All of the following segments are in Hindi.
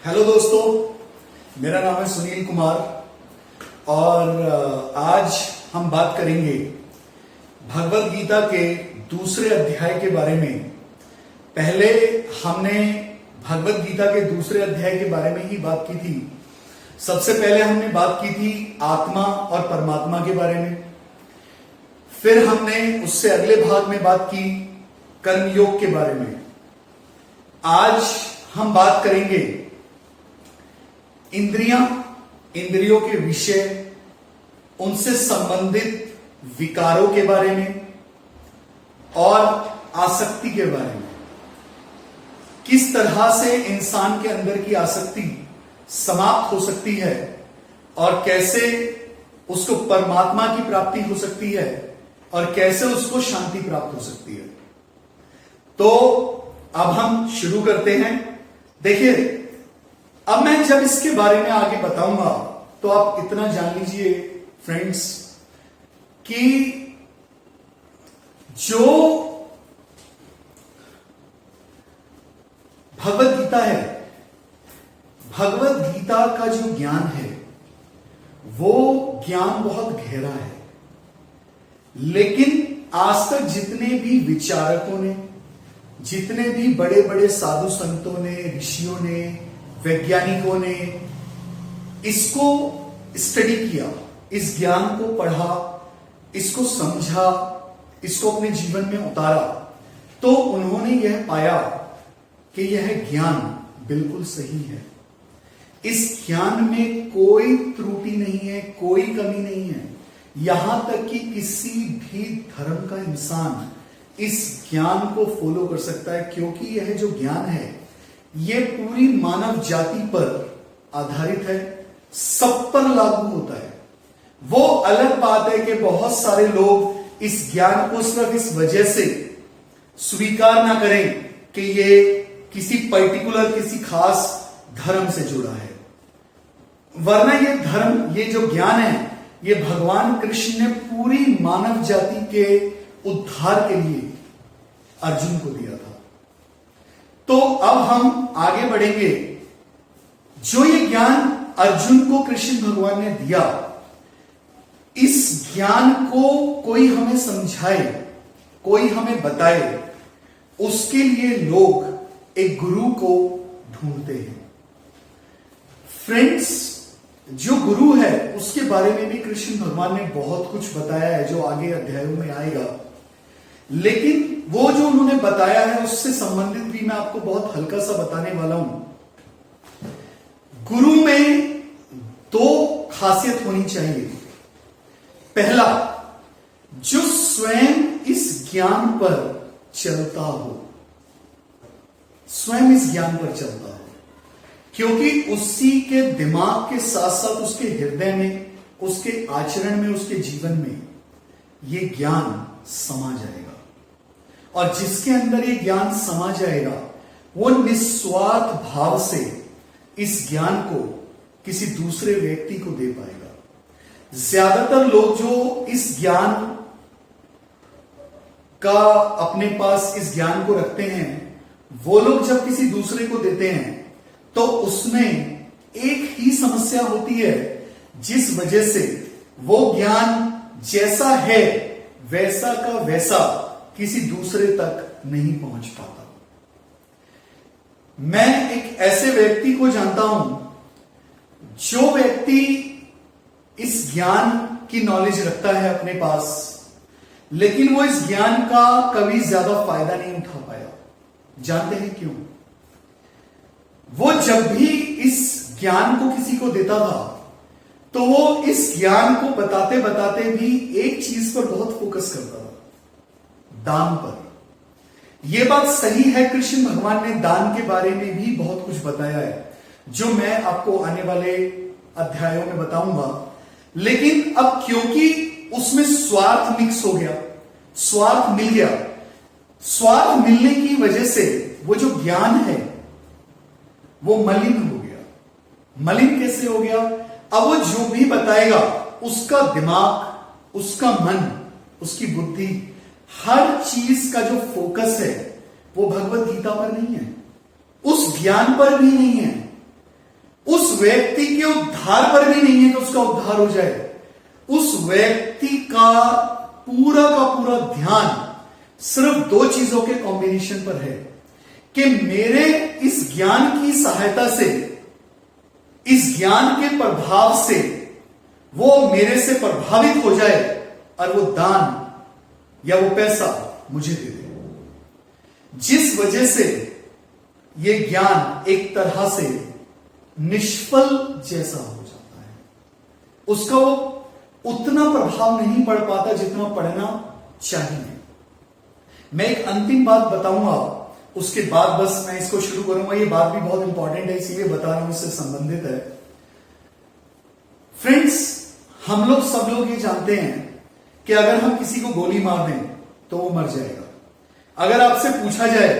हेलो दोस्तों, मेरा नाम है सुनील कुमार और आज हम बात करेंगे भगवत गीता के दूसरे अध्याय के बारे में। पहले हमने भगवत गीता के दूसरे अध्याय के बारे में ही बात की थी। सबसे पहले हमने बात की थी आत्मा और परमात्मा के बारे में। फिर हमने उससे अगले भाग में बात की कर्मयोग के बारे में। आज हम बात करेंगे इंद्रियों के विषय, उनसे संबंधित विकारों के बारे में और आसक्ति के बारे में। किस तरह से इंसान के अंदर की आसक्ति समाप्त हो सकती है और कैसे उसको परमात्मा की प्राप्ति हो सकती है और कैसे उसको शांति प्राप्त हो सकती है। तो अब हम शुरू करते हैं। देखिए, अब मैं जब इसके बारे में आगे बताऊंगा तो आप इतना जान लीजिए फ्रेंड्स कि जो भगवत गीता है, भगवत गीता का जो ज्ञान है वो ज्ञान बहुत गहरा है। लेकिन आज तक जितने भी विचारकों ने, जितने भी बड़े बड़े साधु संतों ने, ऋषियों ने, वैज्ञानिकों ने इसको स्टडी किया, इस ज्ञान को पढ़ा, इसको समझा, इसको अपने जीवन में उतारा, तो उन्होंने यह पाया कि यह ज्ञान बिल्कुल सही है। इस ज्ञान में कोई त्रुटि नहीं है, कोई कमी नहीं है। यहां तक कि किसी भी धर्म का इंसान इस ज्ञान को फॉलो कर सकता है, क्योंकि यह जो ज्ञान है ये पूरी मानव जाति पर आधारित है, सब पर लागू होता है। वो अलग बात है कि बहुत सारे लोग इस ज्ञान को सिर्फ इस वजह से स्वीकार ना करें कि ये किसी पर्टिकुलर, किसी खास धर्म से जुड़ा है। वरना ये धर्म, ये जो ज्ञान है, ये भगवान कृष्ण ने पूरी मानव जाति के उद्धार के लिए अर्जुन को दिया था। तो अब हम आगे बढ़ेंगे। जो ये ज्ञान अर्जुन को कृष्ण भगवान ने दिया, इस ज्ञान को कोई हमें समझाए, कोई हमें बताए, उसके लिए लोग एक गुरु को ढूंढते हैं। फ्रेंड्स, जो गुरु है उसके बारे में भी कृष्ण भगवान ने बहुत कुछ बताया है, जो आगे अध्यायों में आएगा। लेकिन वो जो उन्होंने बताया है उससे संबंधित भी मैं आपको बहुत हल्का सा बताने वाला हूं। गुरु में दो खासियत होनी चाहिए। पहला, जो स्वयं इस ज्ञान पर चलता हो, स्वयं इस ज्ञान पर चलता हो, क्योंकि उसी के दिमाग के साथ साथ उसके हृदय में, उसके आचरण में, उसके जीवन में ये ज्ञान समा जाएगा। और जिसके अंदर ये ज्ञान समा जाएगा वो निस्वार्थ भाव से इस ज्ञान को किसी दूसरे व्यक्ति को दे पाएगा। ज्यादातर लोग जो इस ज्ञान का अपने पास, इस ज्ञान को रखते हैं, वो लोग जब किसी दूसरे को देते हैं तो उसमें एक ही समस्या होती है, जिस वजह से वो ज्ञान जैसा है वैसा का वैसा किसी दूसरे तक नहीं पहुंच पाता। मैं एक ऐसे व्यक्ति को जानता हूं, जो व्यक्ति इस ज्ञान की नॉलेज रखता है अपने पास, लेकिन वो इस ज्ञान का कभी ज्यादा फायदा नहीं उठा पाया। जानते हैं क्यों? वो जब भी इस ज्ञान को किसी को देता था तो वो इस ज्ञान को बताते बताते भी एक चीज पर बहुत फोकस करता था, दान पर। यह बात सही है, कृष्ण भगवान ने दान के बारे में भी बहुत कुछ बताया है, जो मैं आपको आने वाले अध्यायों में बताऊंगा। लेकिन अब क्योंकि उसमें स्वार्थ मिक्स हो गया, स्वार्थ मिल गया, स्वार्थ मिलने की वजह से वो जो ज्ञान है वो मलिन हो गया। मलिन कैसे हो गया? अब वो जो भी बताएगा, उसका दिमाग, उसका मन, उसकी बुद्धि, हर चीज का जो फोकस है वो भगवत गीता पर नहीं है, उस ज्ञान पर भी नहीं है। उस व्यक्ति के उद्धार पर भी नहीं है कि उसका उद्धार हो जाए। उस व्यक्ति का पूरा ध्यान सिर्फ दो चीजों के कॉम्बिनेशन पर है कि मेरे इस ज्ञान की सहायता से, इस ज्ञान के प्रभाव से वो मेरे से प्रभावित हो जाए और वो दान या वो पैसा मुझे दे दे, जिस वजह से ये ज्ञान एक तरह से निष्फल जैसा हो जाता है। उसका वो उतना प्रभाव नहीं पड़ पाता जितना पड़ना चाहिए। मैं एक अंतिम बात बताऊंगा, उसके बाद बस मैं इसको शुरू करूंगा। ये बात भी बहुत इंपॉर्टेंट है, इसीलिए बता रहा हूं, इससे संबंधित है। फ्रेंड्स, हम लोग सब लोग ये जानते हैं कि अगर हम किसी को गोली मार दें तो वो मर जाएगा। अगर आपसे पूछा जाए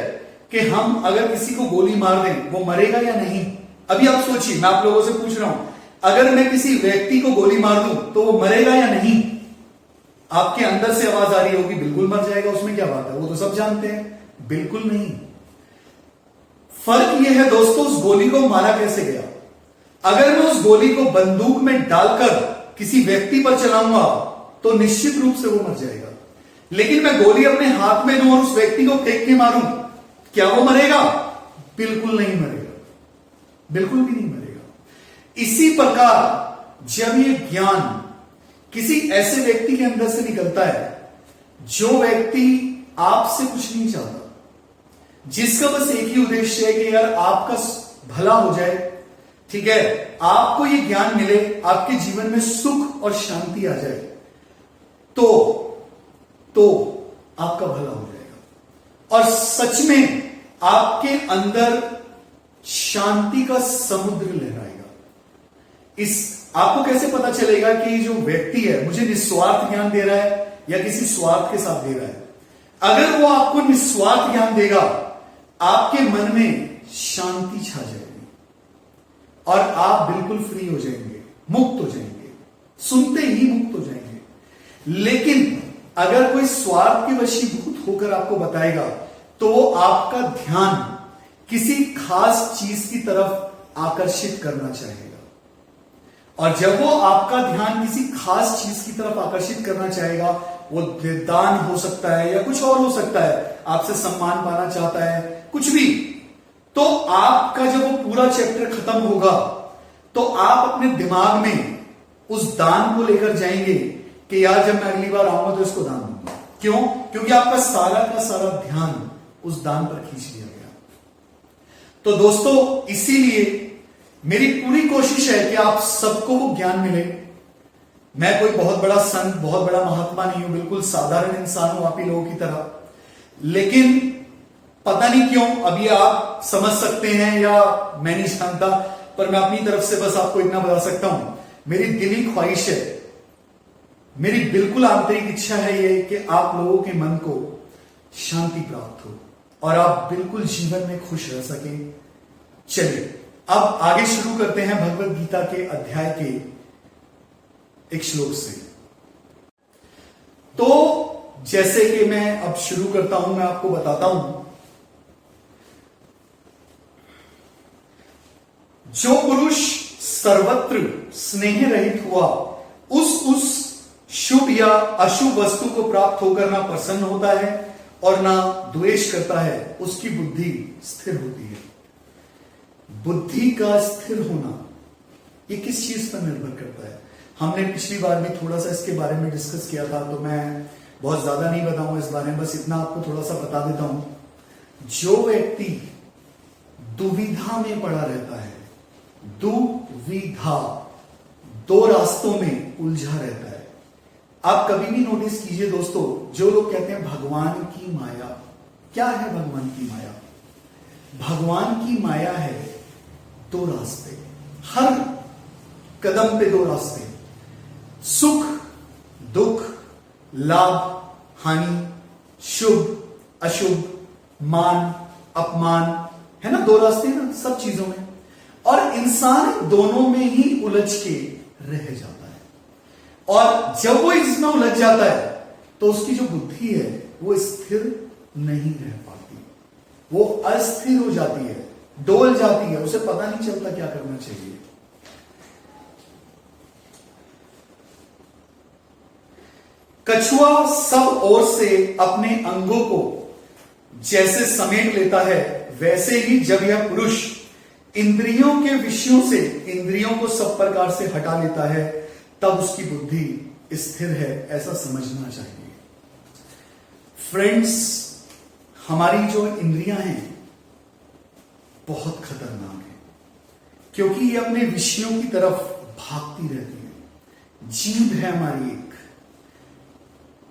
कि हम अगर किसी को गोली मार दें वो मरेगा या नहीं, अभी आप सोचिए, मैं आप लोगों से पूछ रहा हूं, अगर मैं किसी व्यक्ति को गोली मार दूं तो वो मरेगा या नहीं? आपके अंदर से आवाज आ रही होगी बिल्कुल मर जाएगा, उसमें क्या बात है, वो तो सब जानते हैं। बिल्कुल नहीं। फर्क यह है दोस्तों, उस गोली को मारा कैसे गया। अगर मैं उस गोली को बंदूक में डालकर किसी व्यक्ति पर चलाऊंगा तो निश्चित रूप से वो मर जाएगा। लेकिन मैं गोली अपने हाथ में लूं और उस व्यक्ति को फेंक के मारूं, क्या वो मरेगा? बिल्कुल नहीं मरेगा, बिल्कुल भी नहीं मरेगा। इसी प्रकार जब ये ज्ञान किसी ऐसे व्यक्ति के अंदर से निकलता है जो व्यक्ति आपसे कुछ नहीं चाहता, जिसका बस एक ही उद्देश्य है कि यार आपका भला हो जाए, ठीक है, आपको ये ज्ञान मिले, आपके जीवन में सुख और शांति आ जाए, तो आपका भला हो जाएगा और सच में आपके अंदर शांति का समुद्र लहराएगा। इस आपको कैसे पता चलेगा कि जो व्यक्ति है मुझे निस्वार्थ ज्ञान दे रहा है या किसी स्वार्थ के साथ दे रहा है? अगर वो आपको निस्वार्थ ज्ञान देगा, आपके मन में शांति छा जाएगी और आप बिल्कुल फ्री हो जाएंगे, मुक्त हो जाएंगे, सुनते ही मुक्त हो जाएंगे। लेकिन अगर कोई स्वार्थ के वशीभूत होकर आपको बताएगा तो वो आपका ध्यान किसी खास चीज की तरफ आकर्षित करना चाहेगा, और जब वो आपका ध्यान किसी खास चीज की तरफ आकर्षित करना चाहेगा, वो दान हो सकता है या कुछ और हो सकता है, आपसे सम्मान पाना चाहता है, कुछ भी, तो आपका जब वो पूरा चैप्टर खत्म होगा तो आप अपने दिमाग में उस दान को लेकर जाएंगे कि यार जब मैं अगली बार आऊंगा तो इसको दान दूंगा। क्यों? क्योंकि आपका सारा का सारा ध्यान उस दान पर खींच लिया गया। तो दोस्तों, इसीलिए मेरी पूरी कोशिश है कि आप सबको वो ज्ञान मिले। मैं कोई बहुत बड़ा संत, बहुत बड़ा महात्मा नहीं हूं, बिल्कुल साधारण इंसान हूं आप ही लोगों की तरह। लेकिन पता नहीं क्यों, अभी आप समझ सकते हैं या मैं नहीं जानता, पर मैं अपनी तरफ से बस आपको इतना बता सकता हूं, मेरी दिली ख्वाहिश है, मेरी बिल्कुल आंतरिक इच्छा है ये कि आप लोगों के मन को शांति प्राप्त हो और आप बिल्कुल जीवन में खुश रह सकें। चलिए अब आगे शुरू करते हैं भगवत गीता के अध्याय के एक श्लोक से। तो जैसे कि मैं अब शुरू करता हूं, मैं आपको बताता हूं, जो पुरुष सर्वत्र स्नेह रहित हुआ उस शुभ या अशुभ वस्तु को प्राप्त होकर ना प्रसन्न होता है और ना द्वेष करता है, उसकी बुद्धि स्थिर होती है। बुद्धि का स्थिर होना ये किस चीज पर निर्भर करता है? हमने पिछली बार भी थोड़ा सा इसके बारे में डिस्कस किया था, तो मैं बहुत ज्यादा नहीं बताऊंगा इस बारे में, बस इतना आपको थोड़ा सा बता देता हूं। जो व्यक्ति दुविधा में पड़ा रहता है, दुविधा, दो रास्तों में उलझा रहता है। आप कभी भी नोटिस कीजिए दोस्तों, जो लोग कहते हैं भगवान की माया, क्या है भगवान की माया? भगवान की माया है दो रास्ते, हर कदम पे दो रास्ते, सुख दुख, लाभ हानि, शुभ अशुभ, मान अपमान, है ना, दो रास्ते ना सब चीजों में, और इंसान दोनों में ही उलझ के रह जाता है। और जब वो इसमें उलझ जाता है तो उसकी जो बुद्धि है वो स्थिर नहीं रह पाती, वो अस्थिर हो जाती है, डोल जाती है, उसे पता नहीं चलता क्या करना चाहिए। कछुआ सब ओर से अपने अंगों को जैसे समेट लेता है, वैसे ही जब यह पुरुष इंद्रियों के विषयों से इंद्रियों को सब प्रकार से हटा लेता है, तब उसकी बुद्धि स्थिर है, ऐसा समझना चाहिए। फ्रेंड्स, हमारी जो इंद्रियां हैं बहुत खतरनाक है, क्योंकि ये अपने विषयों की तरफ भागती रहती है। जीभ है हमारी एक,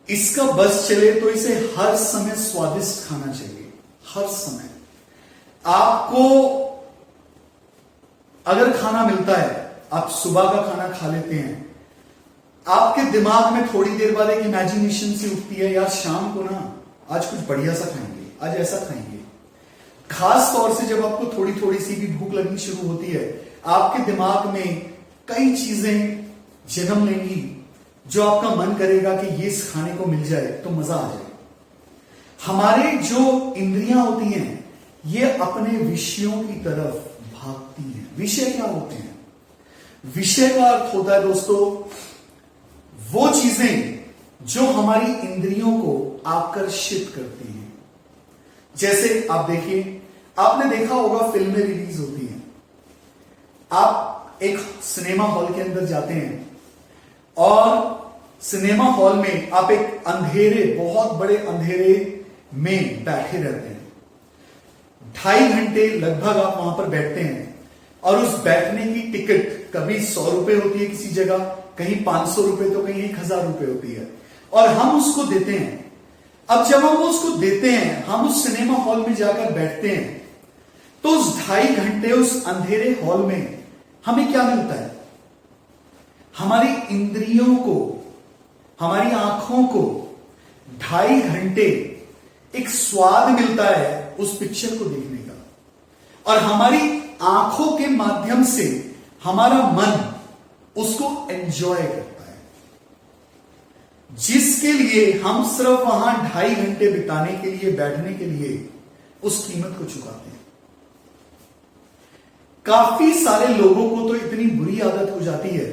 इसका बस चले तो इसे हर समय स्वादिष्ट खाना चाहिए। हर समय आपको अगर खाना मिलता है, आप सुबह का खाना खा लेते हैं, आपके दिमाग में थोड़ी देर बाद एक इमेजिनेशन सी उठती है, यार शाम को ना आज कुछ बढ़िया सा खाएंगे, आज ऐसा खाएंगे। खास तौर से जब आपको थोड़ी थोड़ी सी भी भूख लगनी शुरू होती है, आपके दिमाग में कई चीजें जन्म लेंगी जो आपका मन करेगा कि ये खाने को मिल जाए तो मजा आ जाए। हमारे जो इंद्रियां होती हैं, ये अपने विषयों की तरफ भागती हैं। विषय क्या होते हैं? विषय का अर्थ होता है दोस्तों वो चीजें जो हमारी इंद्रियों को आकर्षित करती हैं। जैसे आप देखिए, आपने देखा होगा फिल्में रिलीज होती हैं, आप एक सिनेमा हॉल के अंदर जाते हैं और सिनेमा हॉल में आप एक अंधेरे, बहुत बड़े अंधेरे में बैठे रहते हैं। 2.5 घंटे लगभग आप वहां पर बैठते हैं और उस बैठने की टिकट कभी 100 रुपए होती है किसी जगह, कहीं 500 रुपए तो कहीं 1000 रुपए होती है, और हम उसको देते हैं। अब जब हम उसको देते हैं, हम उस सिनेमा हॉल में जाकर बैठते हैं, तो उस 2.5 घंटे उस अंधेरे हॉल में हमें क्या मिलता है? हमारी इंद्रियों को, हमारी आंखों को 2.5 घंटे एक स्वाद मिलता है उस पिक्चर को देखने का, और हमारी आंखों के माध्यम से हमारा मन उसको एंजॉय करता है, जिसके लिए हम सिर्फ वहां 2.5 घंटे बिताने के लिए, बैठने के लिए उस कीमत को चुकाते हैं। काफी सारे लोगों को तो इतनी बुरी आदत हो जाती है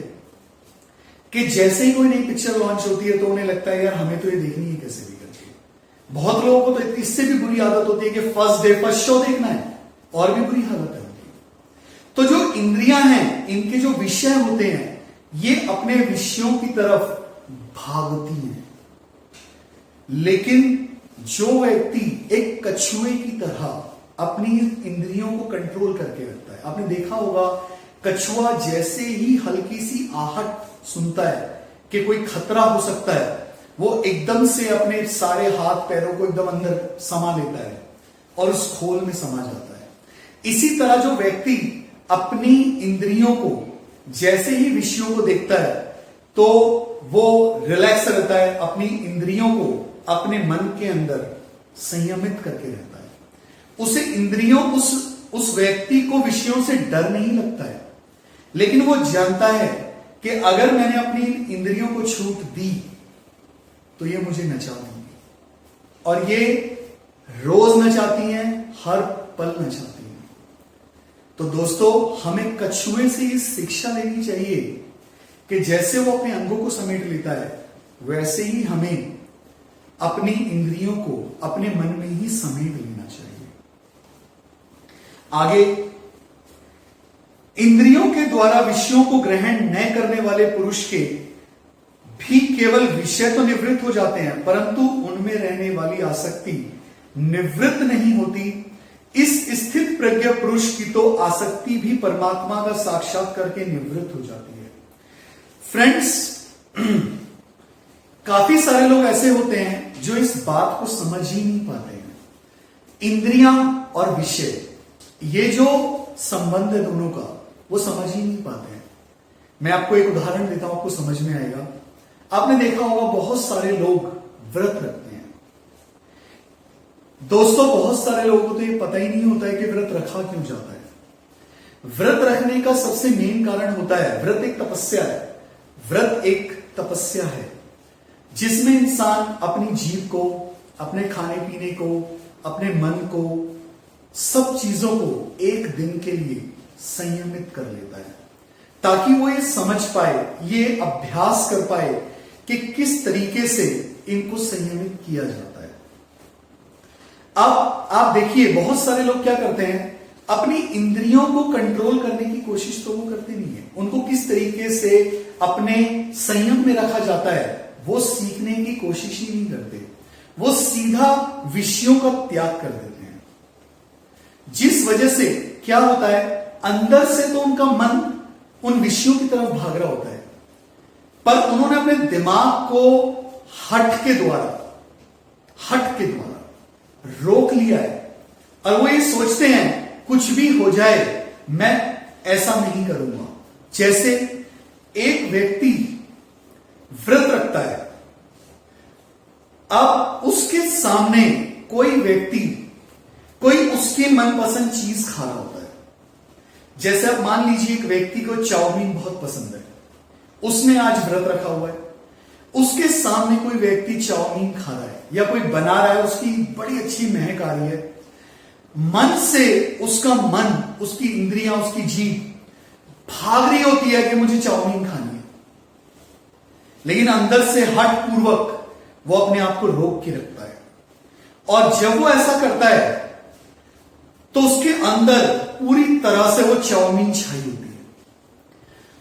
कि जैसे ही कोई नई पिक्चर लॉन्च होती है तो उन्हें लगता है यार हमें तो ये देखनी है कैसे भी करके। बहुत लोगों को तो इससे भी बुरी आदत होती है कि फर्स्ट डे फर्स्ट शो देखना है, और भी बुरी हालत है उनकी। तो जो इंद्रियां हैं, इनके जो विषय होते हैं, ये अपने विषयों की तरफ भागती हैं। लेकिन जो व्यक्ति एक कछुए की तरह अपनी इंद्रियों को कंट्रोल करके रखता है, आपने देखा होगा कछुआ जैसे ही हल्की सी आहट सुनता है कि कोई खतरा हो सकता है, वो एकदम से अपने सारे हाथ पैरों को एकदम अंदर समा लेता है और उस खोल में समा जाता है। इसी तरह जो व्यक्ति अपनी इंद्रियों को जैसे ही विषयों को देखता है तो वो रिलैक्स रहता है, अपनी इंद्रियों को अपने मन के अंदर संयमित करके रहता है। उसे इंद्रियों, उस व्यक्ति को विषयों से डर नहीं लगता है, लेकिन वो जानता है कि अगर मैंने अपनी इंद्रियों को छूट दी तो ये मुझे नचा देंगी, और ये रोज नचाती हैं, हर पल नचाती हैं। तो दोस्तों, हमें कछुए से ये शिक्षा लेनी चाहिए कि जैसे वो अपने अंगों को समेट लेता है, वैसे ही हमें अपनी इंद्रियों को अपने मन में ही समेट लेना चाहिए। आगे, इंद्रियों के द्वारा विषयों को ग्रहण न करने वाले पुरुष के भी केवल विषय तो निवृत्त हो जाते हैं, परंतु उनमें रहने वाली आसक्ति निवृत्त नहीं होती। इस स्थित प्रज्ञ पुरुष की तो आसक्ति भी परमात्मा का साक्षात करके निवृत्त हो जाती है। फ्रेंड्स, काफी सारे लोग ऐसे होते हैं जो इस बात को समझ ही नहीं पाते हैं। इंद्रियां और विषय, ये जो संबंध है दोनों का, वो समझ ही नहीं पाते हैं। मैं आपको एक उदाहरण देता हूं, आपको समझ में आएगा। आपने देखा होगा बहुत सारे लोग व्रत रखते हैं। दोस्तों, बहुत सारे लोगों को तो ये पता ही नहीं होता है कि व्रत रखा क्यों जाता है। व्रत रखने का सबसे मेन कारण होता है, व्रत एक तपस्या है। व्रत एक तपस्या है जिसमें इंसान अपनी जीभ को, अपने खाने पीने को, अपने मन को सब चीजों को एक दिन के लिए संयमित कर लेता है, ताकि वो ये समझ पाए, ये अभ्यास कर पाए कि किस तरीके से इनको संयमित किया जाता है। अब आप देखिए, बहुत सारे लोग क्या करते हैं, अपनी इंद्रियों को कंट्रोल करने की कोशिश तो वो करते नहीं है। उनको किस तरीके से अपने संयम में रखा जाता है वो सीखने की कोशिश ही नहीं करते। वो सीधा विषयों का त्याग कर देते हैं, जिस वजह से क्या होता है, अंदर से तो उनका मन उन विषयों की तरफ भाग रहा होता है, पर उन्होंने अपने दिमाग को हट के द्वारा रोक लिया है, और वो ये सोचते हैं कुछ भी हो जाए मैं ऐसा नहीं करूंगा। जैसे एक व्यक्ति व्रत रखता है, अब उसके सामने कोई व्यक्ति कोई उसके मनपसंद चीज खा रहा होता है। जैसे आप मान लीजिए एक व्यक्ति को चाउमीन बहुत पसंद है, उसने आज व्रत रखा हुआ है, उसके सामने कोई व्यक्ति चाउमीन खा रहा है या कोई बना रहा है, उसकी बड़ी अच्छी महक आ रही है, मन से उसका मन, उसकी इंद्रियां, उसकी जीभ भाग रही होती है कि मुझे चाउमीन खानी है, लेकिन अंदर से हठ पूर्वक वो अपने आप को रोक के रखता है। और जब वो ऐसा करता है तो उसके अंदर पूरी तरह से वो चाउमीन छाई होती है,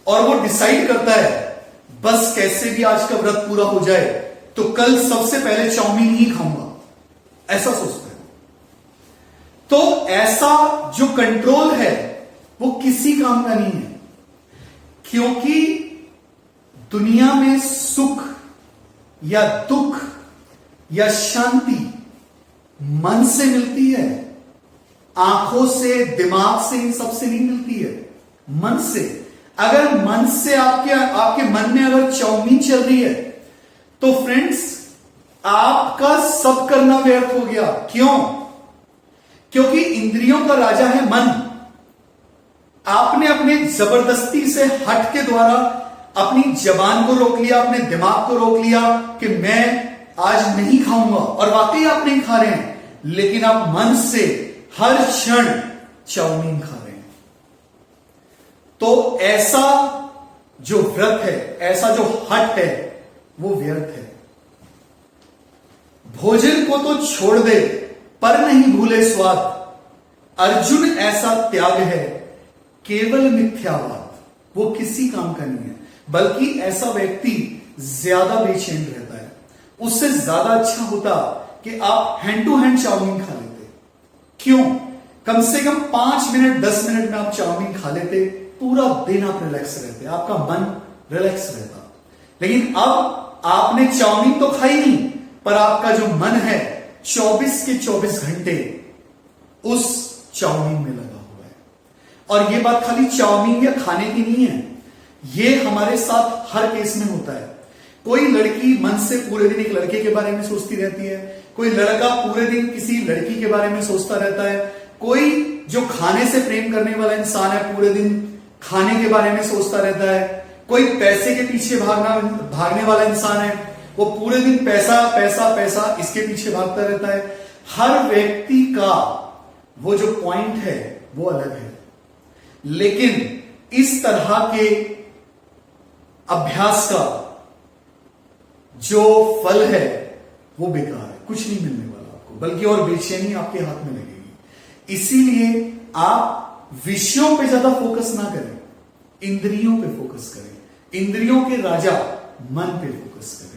और वो डिसाइड करता है बस कैसे भी आज का व्रत पूरा हो जाए तो कल सबसे पहले चाउमीन ही खाऊंगा, ऐसा सोचता है। तो ऐसा जो कंट्रोल है वो किसी काम का नहीं है, क्योंकि दुनिया में सुख या दुख या शांति मन से मिलती है, आंखों से, दिमाग से, इन सब से नहीं मिलती है, मन से। अगर मन से आपके मन में अगर चाउमीन चल रही है तो फ्रेंड्स आपका सब करना व्यर्थ हो गया। क्यों? क्योंकि इंद्रियों का राजा है मन। आपने अपने जबरदस्ती से हट के द्वारा अपनी जबान को रोक लिया, अपने दिमाग को रोक लिया कि मैं आज नहीं खाऊंगा, और वाकई आप नहीं खा रहे हैं, लेकिन आप मन से हर क्षण चाउमीन खा रहे हैं। तो ऐसा जो व्रत है, ऐसा जो हट है, वो व्यर्थ है। भोजन को तो छोड़ दे पर नहीं भूले स्वाद, अर्जुन ऐसा त्याग है केवल मिथ्यावाद। वो किसी काम का नहीं है, बल्कि ऐसा व्यक्ति ज्यादा बेचैन रहता है। उससे ज्यादा अच्छा होता कि आप हैंड टू हैंड चाउमीन खा लेते। क्यों? कम से कम 5 मिनट 10 मिनट में आप चाउमीन खा लेते, पूरा दिन आप रिलैक्स रहते, आपका मन रिलैक्स रहता। लेकिन अब आपने चाउमीन तो खाई नहीं, पर आपका जो मन है 24 के 24 घंटे उस चाउमीन में लगा हुआ है। और यह बात खाली चाउमीन या खाने की नहीं है, यह हमारे साथ हर केस में होता है। कोई लड़की मन से पूरे दिन एक लड़के के बारे में सोचती रहती है, कोई लड़का पूरे दिन किसी लड़की के बारे में सोचता रहता है, कोई जो खाने से प्रेम करने वाला इंसान है पूरे दिन खाने के बारे में सोचता रहता है, कोई पैसे के पीछे भागने वाला इंसान है, वो पूरे दिन पैसा पैसा पैसा इसके पीछे भागता रहता है। हर व्यक्ति का वो जो पॉइंट है वो अलग है, लेकिन इस तरह के अभ्यास का जो फल है वो बेकार है, कुछ नहीं मिलने वाला आपको, बल्कि और बेचैनी आपके हाथ में लगेगी। इसीलिए आप विषयों पे ज्यादा फोकस ना करें, इंद्रियों पे फोकस करें, इंद्रियों के राजा मन पे फोकस करें।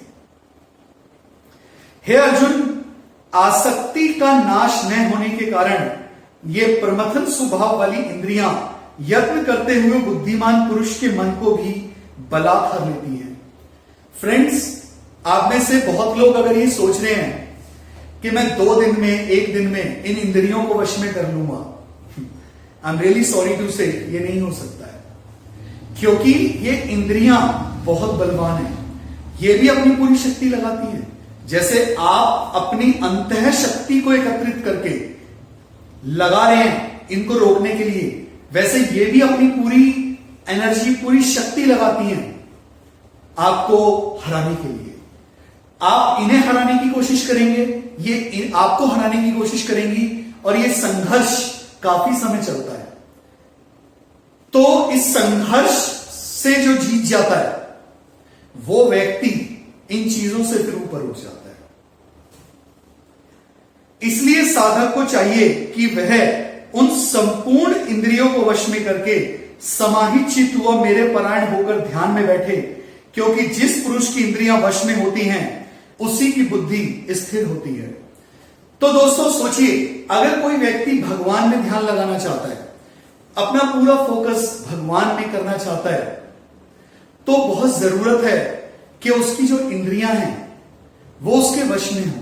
हे अर्जुन, आसक्ति का नाश न होने के कारण ये प्रमथन स्वभाव वाली इंद्रियां यत्न करते हुए बुद्धिमान पुरुष के मन को भी बला कर लेती हैं। फ्रेंड्स, आप में से बहुत लोग अगर ये सोच रहे हैं कि मैं 2 दिन में, 1 दिन में इन इंद्रियों को वश में कर लूंगा, I am really sorry to say, ये नहीं हो सकता है, क्योंकि ये इंद्रियां बहुत बलवान हैं, ये भी अपनी पूरी शक्ति लगाती हैं। जैसे आप अपनी अंतः शक्ति को एकत्रित करके लगा रहे हैं इनको रोकने के लिए, वैसे ये भी अपनी पूरी एनर्जी, पूरी शक्ति लगाती हैं आपको हराने के लिए। आप इन्हें हराने की कोशिश करेंगे, ये आपको हराने की कोशिश करेंगी, और ये संघर्ष काफी समय चलता है। तो इस संघर्ष से जो जीत जाता है वो व्यक्ति इन चीजों से फिर ऊपर उठ जाता है। इसलिए साधक को चाहिए कि वह उन संपूर्ण इंद्रियों को वश में करके समाहित चित्त व मेरे परायण होकर ध्यान में बैठे, क्योंकि जिस पुरुष की इंद्रियां वश में होती हैं उसी की बुद्धि स्थिर होती है। तो दोस्तों सोचिए, अगर कोई व्यक्ति भगवान में ध्यान लगाना चाहता है, अपना पूरा फोकस भगवान में करना चाहता है, तो बहुत जरूरत है कि उसकी जो इंद्रियां हैं वो उसके वश में हो।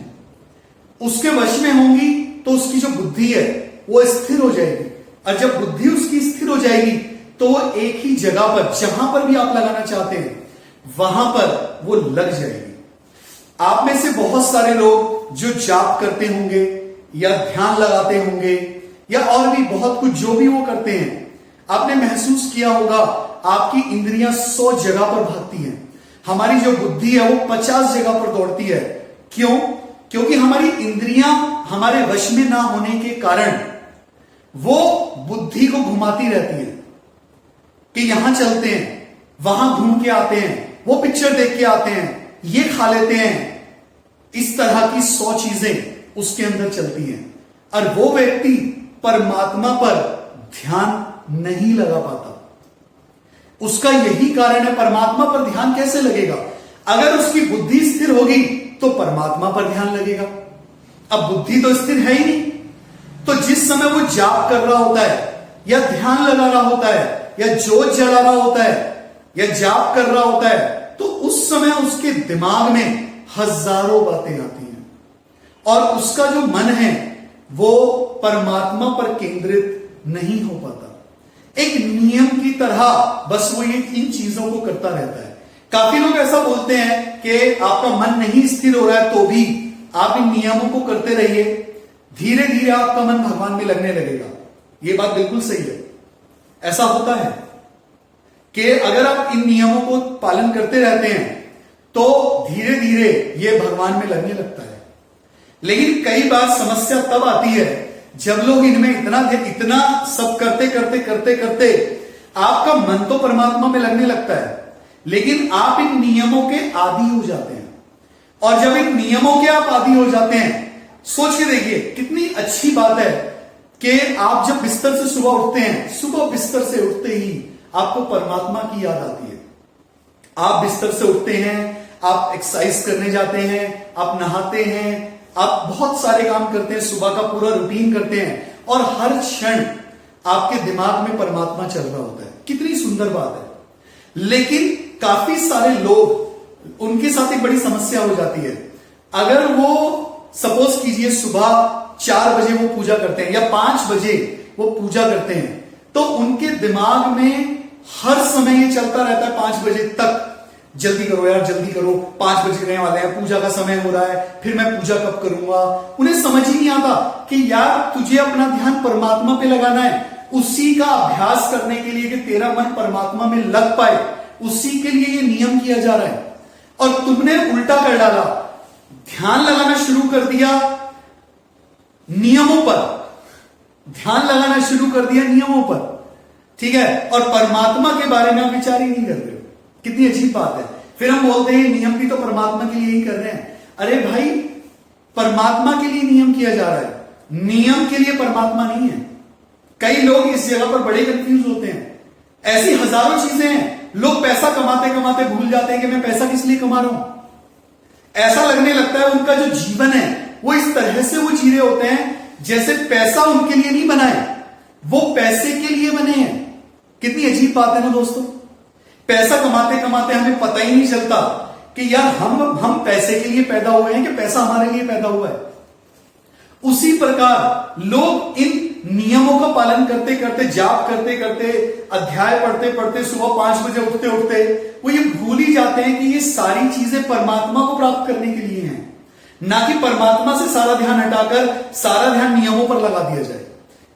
उसके वश में होंगी तो उसकी जो बुद्धि है वो स्थिर हो जाएगी, और जब बुद्धि उसकी स्थिर हो जाएगी तो वो एक ही जगह पर, जहां पर भी आप लगाना चाहते हैं वहां पर वो लग जाएगी। आप में से बहुत सारे लोग जो जाप करते होंगे या ध्यान लगाते होंगे या और भी बहुत कुछ जो भी वो करते हैं, आपने महसूस किया होगा आपकी इंद्रियां 100 जगह पर भागती हैं, हमारी जो बुद्धि है वो 50 जगह पर दौड़ती है। क्यों? क्योंकि हमारी इंद्रियां हमारे वश में ना होने के कारण वो बुद्धि को घुमाती रहती है कि यहां चलते हैं, वहां घूम के आते हैं, वो पिक्चर देख के आते हैं, ये खा लेते हैं। इस तरह की 100 चीजें उसके अंदर चलती हैं और वो व्यक्ति परमात्मा पर ध्यान नहीं लगा पाता। उसका यही कारण है, परमात्मा पर ध्यान कैसे लगेगा? अगर उसकी बुद्धि स्थिर होगी तो परमात्मा पर ध्यान लगेगा। अब बुद्धि तो स्थिर है ही नहीं, तो जिस समय वो जाप कर रहा होता है या ध्यान लगा रहा होता है या जोत जला रहा होता है या जाप कर रहा होता है, तो उस समय उसके दिमाग में हजारों बातें आती हैं और उसका जो मन है वो परमात्मा पर केंद्रित नहीं हो पाता। एक नियम की तरह बस वो ये इन चीजों को करता रहता है। काफी लोग ऐसा बोलते हैं कि आपका मन नहीं स्थिर हो रहा है तो भी आप इन नियमों को करते रहिए, धीरे धीरे आपका मन भगवान में लगने लगेगा। ये बात बिल्कुल सही है, ऐसा होता है कि अगर आप इन नियमों को पालन करते रहते हैं तो धीरे धीरे ये भगवान में लगने लगता है। लेकिन कई बार समस्या तब आती है जब लोग इनमें इतना सब करते करते करते करते आपका मन तो परमात्मा में लगने लगता है, लेकिन आप इन नियमों के आदी हो जाते हैं। और जब इन नियमों के आप आदी हो जाते हैं, सोच के देखिए कितनी अच्छी बात है कि आप जब बिस्तर से सुबह उठते हैं, सुबह बिस्तर से उठते ही आपको परमात्मा की याद आती है। आप बिस्तर से उठते हैं, आप एक्सरसाइज करने जाते हैं, आप नहाते हैं, आप बहुत सारे काम करते हैं, सुबह का पूरा रूटीन करते हैं और हर क्षण आपके दिमाग में परमात्मा चल रहा होता है। कितनी सुंदर बात है। लेकिन काफी सारे लोग, उनके साथ एक बड़ी समस्या हो जाती है। अगर वो सपोज कीजिए सुबह 4 बजे वो पूजा करते हैं या 5 बजे वो पूजा करते हैं, तो उनके दिमाग में हर समय ये चलता रहता है 5 बजे तक, जल्दी करो यार जल्दी करो, 5 बजने वाले हैं, पूजा का समय हो रहा है, फिर मैं पूजा कब करूंगा। उन्हें समझ ही नहीं आता कि यार तुझे अपना ध्यान परमात्मा पे लगाना है, उसी का अभ्यास करने के लिए कि तेरा मन परमात्मा में लग पाए, उसी के लिए ये नियम किया जा रहा है। और तुमने उल्टा कर डाला, ध्यान लगाना शुरू कर दिया नियमों पर, ध्यान लगाना शुरू कर दिया नियमों पर, ठीक है, और परमात्मा के बारे में आप विचार ही नहीं कर रहे हो। कितनी अजीब बात है। फिर हम बोलते हैं नियम भी तो परमात्मा के लिए ही कर रहे हैं। अरे भाई, परमात्मा के लिए नियम किया जा रहा है, नियम के लिए परमात्मा नहीं है। कई लोग इस जगह पर बड़े कंफ्यूज होते हैं। ऐसी हजारों चीजें हैं, लोग पैसा कमाते कमाते भूल जाते हैं कि मैं पैसा किस लिए कमा रहा हूं। ऐसा लगने लगता है उनका जो जीवन है वो इस तरह से वो जी रहे होते हैं जैसे पैसा उनके लिए नहीं बना है, वो पैसे के लिए बने हैं। कितनी अजीब बात है ना दोस्तों। पैसा कमाते कमाते हमें पता ही नहीं चलता कि यार हम पैसे के लिए पैदा हुए हैं कि पैसा हमारे लिए पैदा हुआ है। उसी प्रकार लोग इन नियमों का पालन करते करते, जाप करते करते, अध्याय पढ़ते पढ़ते, सुबह 5 बजे उठते उठते वो ये भूल ही जाते हैं कि ये सारी चीजें परमात्मा को प्राप्त करने के लिए हैं, ना कि परमात्मा से सारा ध्यान हटाकर सारा ध्यान नियमों पर लगा दिया जाए।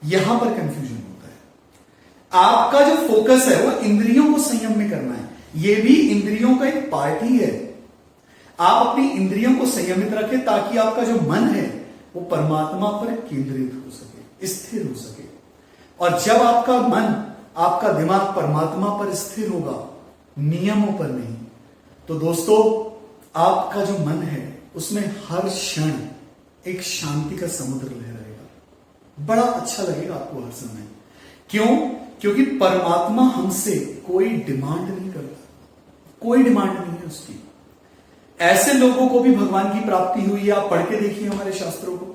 यहां पर कंफ्यूजन होता है। आपका जो फोकस है वो इंद्रियों को संयम में करना है, ये भी इंद्रियों का एक पार्ट ही है। आप अपनी इंद्रियों को संयमित रखें ताकि आपका जो मन है वो परमात्मा पर केंद्रित हो सके, स्थिर हो सके। और जब आपका मन, आपका दिमाग परमात्मा पर स्थिर होगा, नियमों पर नहीं, तो दोस्तों आपका जो मन है उसमें हर क्षण एक शांति का समुद्र लहराएगा। बड़ा अच्छा लगेगा आपको हर समय। क्यों? क्योंकि परमात्मा हमसे कोई डिमांड नहीं करता, कोई डिमांड नहीं है उसकी। ऐसे लोगों को भी भगवान की प्राप्ति हुई है। आप पढ़ के देखिए हमारे शास्त्रों को,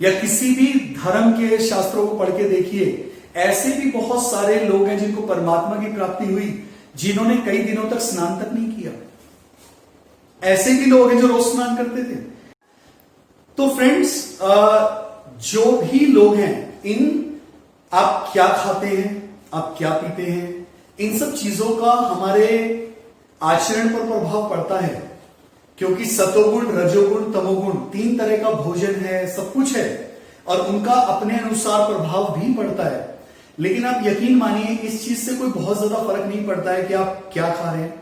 या किसी भी धर्म के शास्त्रों को पढ़ के देखिए। ऐसे भी बहुत सारे लोग हैं जिनको परमात्मा की प्राप्ति हुई, जिन्होंने कई दिनों तक स्नान तक नहीं किया। ऐसे भी लोग हैं जो रोज स्नान करते थे। तो फ्रेंड्स, जो भी लोग हैं, आप क्या खाते हैं, आप क्या पीते हैं, इन सब चीजों का हमारे आचरण पर प्रभाव पड़ता है। क्योंकि सतोगुण, रजोगुण, तमोगुण, 3 तरह का भोजन है, सब कुछ है, और उनका अपने अनुसार प्रभाव भी पड़ता है। लेकिन आप यकीन मानिए, इस चीज से कोई बहुत ज्यादा फर्क नहीं पड़ता है कि आप क्या खा रहे हैं,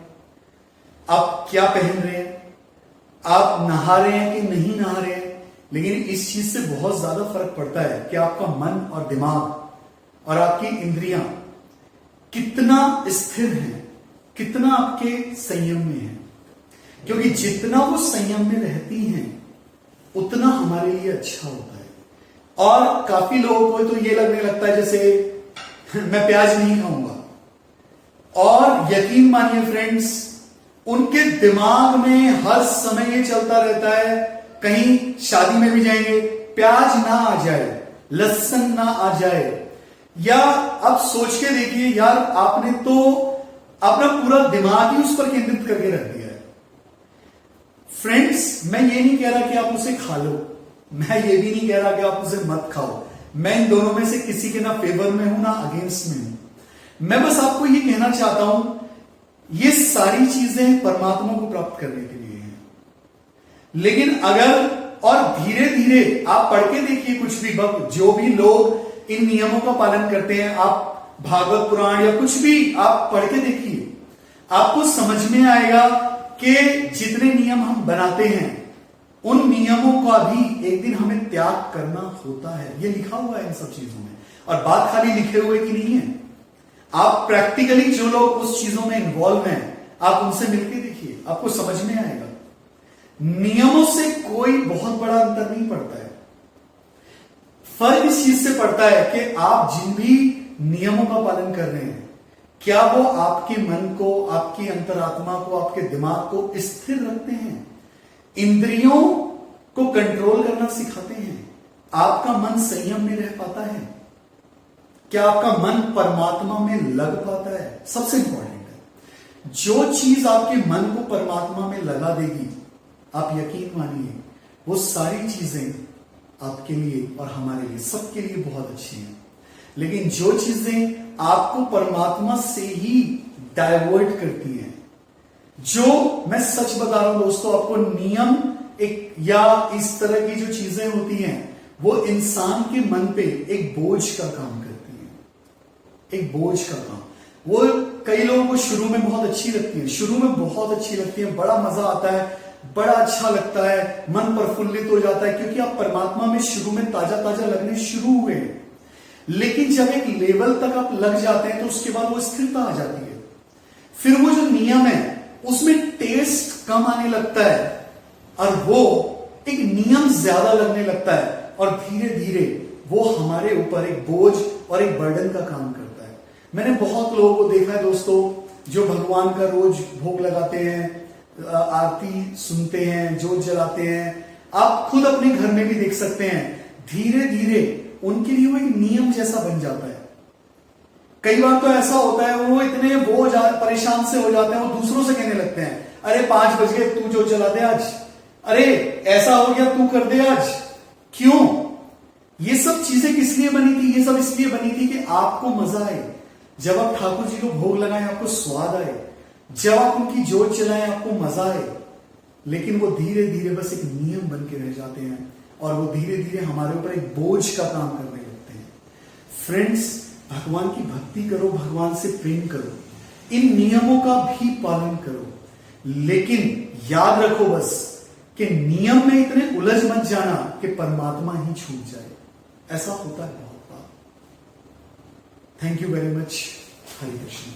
आप क्या पहन रहे हैं, आप नहा रहे हैं कि नहीं नहा रहे हैं। लेकिन इस चीज से बहुत ज्यादा फर्क पड़ता है कि आपका मन और दिमाग और आपकी इंद्रियां कितना स्थिर है, कितना आपके संयम में है। क्योंकि जितना वो संयम में रहती हैं, उतना हमारे लिए अच्छा होता है। और काफी लोगों को तो ये लगने लगता है जैसे मैं प्याज नहीं खाऊंगा, और यकीन मानिए फ्रेंड्स, उनके दिमाग में हर समय ये चलता रहता है, कहीं शादी में भी जाएंगे, प्याज ना आ जाए, लहसुन ना आ जाए। या अब सोच के देखिए यार, आपने तो अपना पूरा दिमाग ही उस पर केंद्रित करके रख दिया है। फ्रेंड्स, मैं ये नहीं कह रहा कि आप उसे खा लो, मैं ये भी नहीं कह रहा कि आप उसे मत खाओ। मैं इन दोनों में से किसी के ना फेवर में हूं ना अगेंस्ट में हूं। मैं बस आपको ये कहना चाहता हूं, ये सारी चीजें परमात्मा को प्राप्त करने के लिए हैं। लेकिन अगर, और धीरे धीरे आप पढ़ के देखिए, कुछ भी जो भी लोग इन नियमों का पालन करते हैं, आप भागवत पुराण या कुछ भी आप पढ़ के देखिए, आपको समझ में आएगा कि जितने नियम हम बनाते हैं, उन नियमों का भी एक दिन हमें त्याग करना होता है। ये लिखा हुआ है इन सब चीजों में। और बात खाली लिखे हुए की नहीं है, आप प्रैक्टिकली जो लोग उस चीजों में इन्वॉल्व हैं, आप उनसे मिलकर देखिए, आपको समझ में आएगा। नियमों से कोई बहुत बड़ा अंतर नहीं पड़ता है। फर्क इस चीज से पड़ता है कि आप जिन भी नियमों का पालन कर रहे हैं, क्या वो आपके मन को, आपकी अंतरात्मा को, आपके दिमाग को स्थिर रखते हैं, इंद्रियों को कंट्रोल करना सिखाते हैं, आपका मन संयम में रह पाता है, क्या आपका मन परमात्मा में लग पाता है। सबसे इंपॉर्टेंट है, जो चीज आपके मन को परमात्मा में लगा देगी, आप यकीन मानिए वो सारी चीजें आपके लिए और हमारे लिए, सबके लिए बहुत अच्छी हैं। लेकिन जो चीजें आपको परमात्मा से ही डाइवर्ट करती हैं, जो मैं सच बता रहा हूं दोस्तों, आपको नियम एक या इस तरह की जो चीजें होती हैं, वो इंसान के मन पे एक बोझ का काम करती हैं, एक बोझ का काम। वो कई लोगों को शुरू में बहुत अच्छी लगती है, शुरू में बहुत अच्छी लगती है, बड़ा मजा आता है, बड़ा अच्छा लगता है, मन प्रफुल्लित हो जाता है, क्योंकि आप परमात्मा में शुरू में ताजा ताजा लगने शुरू हुए। लेकिन जब एक लेवल तक आप लग जाते हैं, तो उसके बाद वो स्थिरता आ जाती है। फिर वो जो नियम है उसमें टेस्ट कम आने लगता है, और वो एक नियम ज्यादा लगने लगता है, और धीरे धीरे वो हमारे ऊपर एक बोझ और एक बर्डन का काम करता है। मैंने बहुत लोगों को देखा है दोस्तों, जो भगवान का रोज भोग लगाते हैं, आरती सुनते हैं, जोत जलाते हैं। आप खुद अपने घर में भी देख सकते हैं, धीरे धीरे उनके लिए वो एक नियम जैसा बन जाता है। कई बार तो ऐसा होता है, वो इतने परेशान से हो जाते हैं, वो दूसरों से कहने लगते हैं, अरे 5 बज गए, तू जोत जला दे आज, अरे ऐसा हो गया, तू कर दे आज। क्यों? ये सब चीजें किस लिए बनी थी? ये सब इसलिए बनी थी कि आपको मजा आए, जब आप ठाकुर जी को भोग लगाएं आपको स्वाद आए, जब आप उनकी जोत जलाएं आपको मजा आए। लेकिन वो धीरे धीरे बस एक नियम बन के रह जाते हैं, और वो धीरे धीरे हमारे ऊपर एक बोझ का काम करने लगते हैं। फ्रेंड्स, भगवान की भक्ति करो, भगवान से प्रेम करो, इन नियमों का भी पालन करो, लेकिन याद रखो बस कि नियम में इतने उलझ मत जाना कि परमात्मा ही छूट जाए। ऐसा होता है बहुत बार। Thank you very much. Hare Krishna.